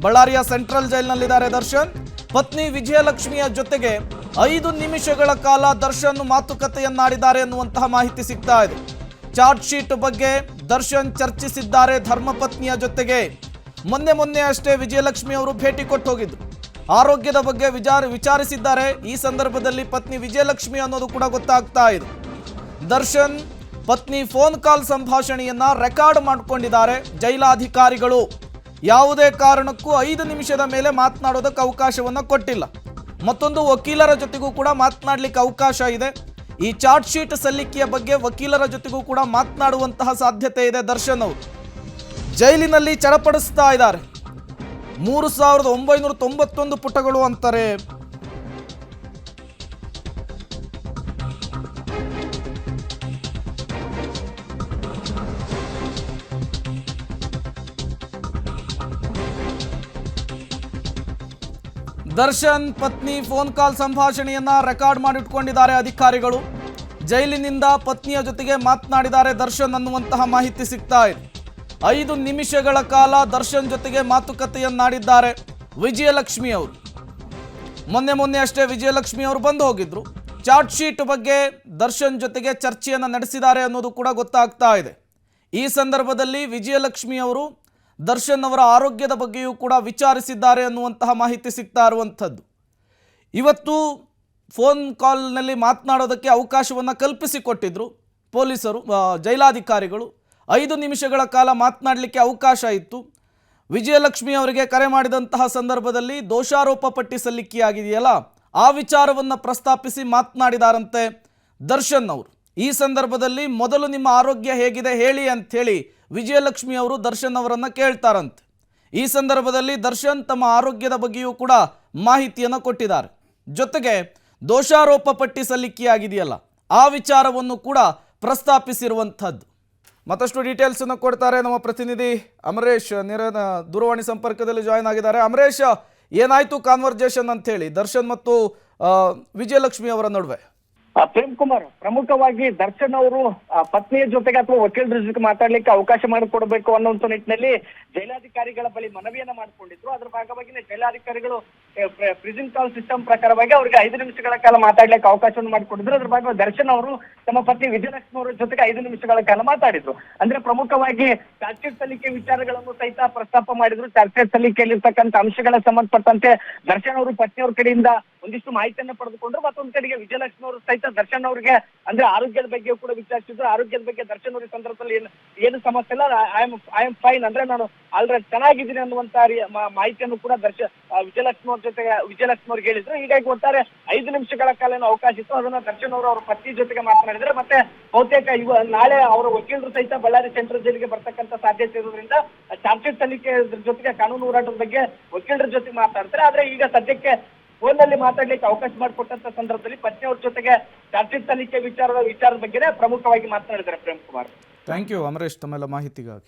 ಬಳ್ಳಾರಿಯ ಸೆಂಟ್ರಲ್ ಜೈಲಿನಲ್ಲಿದ್ದಾರೆ ದರ್ಶನ್. ಪತ್ನಿ ವಿಜಯಲಕ್ಷ್ಮಿಯ ಜೊತೆಗೆ 5 ನಿಮಿಷಗಳ ಕಾಲ ದರ್ಶನ್ ಮಾತುಕತೆಯನ್ನಾಡಿದ್ದಾರೆ ಎನ್ನುವಂತಹ ಮಾಹಿತಿ ಸಿಗ್ತಾ ಇದೆ. ಚಾರ್ಜ್ ಶೀಟ್ ಬಗ್ಗೆ ದರ್ಶನ್ ಚರ್ಚಿಸಿದ್ದಾರೆ ಧರ್ಮಪತ್ನಿಯ ಜೊತೆಗೆ. ಮೊನ್ನೆ ಅಷ್ಟೇ ವಿಜಯಲಕ್ಷ್ಮಿ ಅವರು ಭೇಟಿ ಕೊಟ್ಟು ಹೋಗಿದ್ರು. ಆರೋಗ್ಯದ ಬಗ್ಗೆ ವಿಚಾರಿಸಿದ್ದಾರೆ. ಈ ಸಂದರ್ಭದಲ್ಲಿ ಪತ್ನಿ ವಿಜಯಲಕ್ಷ್ಮಿ ಅನ್ನೋದು ಕೂಡ ಗೊತ್ತಾಗ್ತಾ ಇದೆ. ದರ್ಶನ್ ಪತ್ನಿ ಫೋನ್ ಕಾಲ್ ಸಂಭಾಷಣೆಯನ್ನ ರೆಕಾರ್ಡ್ ಮಾಡಿಕೊಂಡಿದ್ದಾರೆ ಜೈಲಾಧಿಕಾರಿಗಳು. ಯಾವುದೇ ಕಾರಣಕ್ಕೂ 5 ನಿಮಿಷದ ಮೇಲೆ ಮಾತನಾಡೋದಕ್ಕೆ ಅವಕಾಶವನ್ನು ಕೊಟ್ಟಿಲ್ಲ. ಮತ್ತೊಂದು ವಕೀಲರ ಜೊತೆಗೂ ಕೂಡ ಮಾತನಾಡಲಿಕ್ಕೆ ಅವಕಾಶ ಇದೆ. ಈ ಚಾರ್ಜ್ ಶೀಟ್ ಸಲ್ಲಿಕೆಯ ಬಗ್ಗೆ ವಕೀಲರ ಜೊತೆಗೂ ಕೂಡ ಮಾತನಾಡುವಂತಹ ಸಾಧ್ಯತೆ ಇದೆ. ದರ್ಶನ್ ಅವರು ಜೈಲಿನಲ್ಲಿ ಚಡಪಡಿಸ್ತಾ ಇದ್ದಾರೆ. 3991 ಪುಟಗಳು ಅಂತಾರೆ. ದರ್ಶನ್ ಪತ್ನಿ ಫೋನ್ ಕಾಲ್ ಸಂಭಾಷಣೆಯನ್ನ ರೆಕಾರ್ಡ್ ಮಾಡಿಟ್ಕೊಂಡಿದ್ದಾರೆ ಅಧಿಕಾರಿಗಳು. ಜೈಲಿನಿಂದ ಪತ್ನಿಯ ಜೊತೆಗೆ ಮಾತನಾಡಿದ್ದಾರೆ ದರ್ಶನ್ ಅನ್ನುವಂತಹ ಮಾಹಿತಿ ಸಿಗ್ತಾ ಇದೆ. 5 ನಿಮಿಷಗಳ ಕಾಲ ದರ್ಶನ್ ಜೊತೆಗೆ ಮಾತುಕತೆಯನ್ನಾಡಿದ್ದಾರೆ ವಿಜಯಲಕ್ಷ್ಮಿ ಅವರು. ಮೊನ್ನೆ ಅಷ್ಟೇ ವಿಜಯಲಕ್ಷ್ಮಿ ಅವರು ಬಂದು ಹೋಗಿದ್ರು. ಚಾರ್ಜ್ ಶೀಟ್ ಬಗ್ಗೆ ದರ್ಶನ್ ಜೊತೆಗೆ ಚರ್ಚೆಯನ್ನು ನಡೆಸಿದ್ದಾರೆ ಅನ್ನೋದು ಕೂಡ ಗೊತ್ತಾಗ್ತಾ ಇದೆ. ಈ ಸಂದರ್ಭದಲ್ಲಿ ವಿಜಯಲಕ್ಷ್ಮಿ ಅವರು ದರ್ಶನ್ ಅವರ ಆರೋಗ್ಯದ ಬಗ್ಗೆಯೂ ಕೂಡ ವಿಚಾರಿಸಿದ್ದಾರೆ ಅನ್ನುವಂತಹ ಮಾಹಿತಿ ಸಿಗ್ತಾ ಇರುವಂಥದ್ದು. ಇವತ್ತು ಫೋನ್ ಕಾಲ್ನಲ್ಲಿ ಮಾತನಾಡೋದಕ್ಕೆ ಅವಕಾಶವನ್ನು ಕಲ್ಪಿಸಿಕೊಟ್ಟಿದ್ರು ಪೊಲೀಸರು, ಜೈಲಾಧಿಕಾರಿಗಳು. 5 ನಿಮಿಷಗಳ ಕಾಲ ಮಾತನಾಡಲಿಕ್ಕೆ ಅವಕಾಶ ಇತ್ತು. ವಿಜಯಲಕ್ಷ್ಮಿ ಅವರಿಗೆ ಕರೆ ಮಾಡಿದಂತಹ ಸಂದರ್ಭದಲ್ಲಿ ದೋಷಾರೋಪ ಪಟ್ಟಿ ಸಲ್ಲಿಕೆಯಾಗಿದೆಯಲ್ಲ, ಆ ವಿಚಾರವನ್ನು ಪ್ರಸ್ತಾಪಿಸಿ ಮಾತನಾಡಿದಾರಂತೆ ದರ್ಶನ್ ಅವರು. ಈ ಸಂದರ್ಭದಲ್ಲಿ ಮೊದಲು ನಿಮ್ಮ ಆರೋಗ್ಯ ಹೇಗಿದೆ ಹೇಳಿ ಅಂಥೇಳಿ ವಿಜಯಲಕ್ಷ್ಮಿ ಅವರು ದರ್ಶನ್ ಅವರನ್ನು ಕೇಳ್ತಾರಂತೆ. ಈ ಸಂದರ್ಭದಲ್ಲಿ ದರ್ಶನ್ ತಮ್ಮ ಆರೋಗ್ಯದ ಬಗ್ಗೆಯೂ ಕೂಡ ಮಾಹಿತಿಯನ್ನು ಕೊಟ್ಟಿದ್ದಾರೆ. ಜೊತೆಗೆ ದೋಷಾರೋಪ ಪಟ್ಟಿ ಸಲ್ಲಿಕೆಯಾಗಿದೆಯಲ್ಲ, ಆ ವಿಚಾರವನ್ನು ಕೂಡ ಪ್ರಸ್ತಾಪಿಸಿರುವಂಥದ್ದು. ಮತ್ತಷ್ಟು ಡೀಟೇಲ್ಸ್ ಅನ್ನು ಕೊಡ್ತಾರೆ ನಮ್ಮ ಪ್ರತಿನಿಧಿ ಅಮರೇಶ್. ದೂರವಾಣಿ ಸಂಪರ್ಕದಲ್ಲಿ ಜಾಯ್ನ್ ಆಗಿದ್ದಾರೆ. ಅಮರೇಶ್, ಏನಾಯ್ತು ಕಾನ್ವರ್ಜೇಷನ್ ಅಂತ ಹೇಳಿ ದರ್ಶನ್ ಮತ್ತು ವಿಜಯಲಕ್ಷ್ಮಿ ಅವರ ನಡುವೆ? ಪ್ರೇಮ್ ಕುಮಾರ್, ಪ್ರಮುಖವಾಗಿ ದರ್ಶನ್ ಅವರು ಪತ್ನಿಯ ಜೊತೆಗೆ ಅಥವಾ ವಕೀಲರ ಜೊತೆ ಮಾತಾಡ್ಲಿಕ್ಕೆ ಅವಕಾಶ ಮಾಡಿಕೊಡ್ಬೇಕು ಅನ್ನುವಂತ ನಿಟ್ಟಿನಲ್ಲಿ ಜೈಲಾಧಿಕಾರಿಗಳ ಬಳಿ ಮನವಿಯನ್ನ ಮಾಡಿಕೊಂಡಿದ್ರು. ಅದ್ರ ಭಾಗವಾಗಿ ಜೈಲಾಧಿಕಾರಿಗಳು ಪ್ರಿಸನ್ ಕಾಲ್ ಸಿಸ್ಟಮ್ ಪ್ರಕಾರವಾಗಿ ಅವರಿಗೆ 5 ನಿಮಿಷಗಳ ಕಾಲ ಮಾತಾಡ್ಲಿಕ್ಕೆ ಅವಕಾಶವನ್ನು ಮಾಡಿಕೊಟ್ಟಿದ್ರು. ಅದ್ರ ಭಾಗವಾಗಿ ದರ್ಶನ್ ಅವರು ತಮ್ಮ ಪತ್ನಿ ವಿಜಯಲಕ್ಷ್ಮಿ ಅವರ ಜೊತೆಗೆ 5 ನಿಮಿಷಗಳ ಕಾಲ ಮಾತಾಡಿದ್ರು. ಅಂದ್ರೆ ಪ್ರಮುಖವಾಗಿ ಚಾರ್ಜ್ ಶೀಟ್ ಸಲ್ಲಿಕೆ ವಿಚಾರಗಳನ್ನು ಸಹಿತ ಪ್ರಸ್ತಾಪ ಮಾಡಿದ್ರು. ಚಾರ್ಜ್ ಶೀಟ್ ಸಲ್ಲಿಕೆಯಲ್ಲಿರ್ತಕ್ಕಂಥ ಅಂಶಗಳ ಸಂಬಂಧಪಟ್ಟಂತೆ ದರ್ಶನ್ ಅವರು ಪತ್ನಿಯವರ ಕಡೆಯಿಂದ ಒಂದಿಷ್ಟು ಮಾಹಿತಿಯನ್ನು ಪಡೆದುಕೊಂಡ್ರು. ಮತ್ತೊಂದು ಕಡೆಗೆ ವಿಜಯಲಕ್ಷ್ಮಿ ಅವರು ಸಹಿತ ದರ್ಶನ್ ಅವರಿಗೆ ಅಂದ್ರೆ ಆರೋಗ್ಯದ ಬಗ್ಗೆ ಕೂಡ ವಿಚಾರಿಸಿದ್ರು. ಆರೋಗ್ಯದ ಬಗ್ಗೆ ದರ್ಶನ್ ಅವರ ಸಂದರ್ಭದಲ್ಲಿ ಏನು ಸಮಸ್ಯೆ ಇಲ್ಲ, ಐ ಆಮ್ ಫೈನ್, ಅಂದ್ರೆ ನಾನು ಆಲ್ರೆಡಿ ಚೆನ್ನಾಗಿದ್ದೀನಿ ಅನ್ನುವಂತ ಮಾಹಿತಿಯನ್ನು ಕೂಡ ವಿಜಯಲಕ್ಷ್ಮಿ ಅವ್ರ ಜೊತೆಗೆ ವಿಜಯಲಕ್ಷ್ಮಿ ಅವ್ರಿಗೆ ಹೇಳಿದ್ರು. ಹೀಗಾಗಿ ಒಟ್ಟಾರೆ 5 ನಿಮಿಷಗಳ ಕಾಲ ಅವಕಾಶ ಇತ್ತು. ಅದನ್ನ ದರ್ಶನ್ ಅವರು ಅವರ ಪತ್ನಿ ಜೊತೆಗೆ ಮಾತನಾಡಿದ್ರೆ. ಮತ್ತೆ ಬಹುತೇಕ ನಾಳೆ ಅವರ ವಕೀಲರು ಸಹಿತ ಬಳ್ಳಾರಿ ಸೆಂಟ್ರಲ್ ಜೈಲಿಗೆ ಬರ್ತಕ್ಕಂಥ ಸಾಧ್ಯತೆ ಇರೋದ್ರಿಂದ ಚಾರ್ಜ್ ಶೀಟ್ ಸಲ್ಲಿಕೆ ಜೊತೆಗೆ ಕಾನೂನು ಹೋರಾಟದ ಬಗ್ಗೆ ವಕೀಲರ ಜೊತೆ ಮಾತಾಡ್ತಾರೆ. ಆದ್ರೆ ಈಗ ಸದ್ಯಕ್ಕೆ ಫೋನ್ನಲ್ಲಿ ಮಾತಾಡ್ಲಿಕ್ಕೆ ಅವಕಾಶ ಮಾಡಿಕೊಟ್ಟಂತ ಸಂದರ್ಭದಲ್ಲಿ ಪತ್ನಿಯವ್ರ ಜೊತೆಗೆ ಚಾರ್ಜ್ ಶೀಟ್ ಸಲ್ಲಿಕೆ ವಿಚಾರದ ಬಗ್ಗೆ ಪ್ರಮುಖವಾಗಿ ಮಾತನಾಡಿದ್ದಾರೆ. ಪ್ರೇಮ್ ಕುಮಾರ್, ಥ್ಯಾಂಕ್ ಯು ಅಮರೇಶ್ ತಮ್ಮೆಲ್ಲ ಮಾಹಿತಿಗಾಗಿ.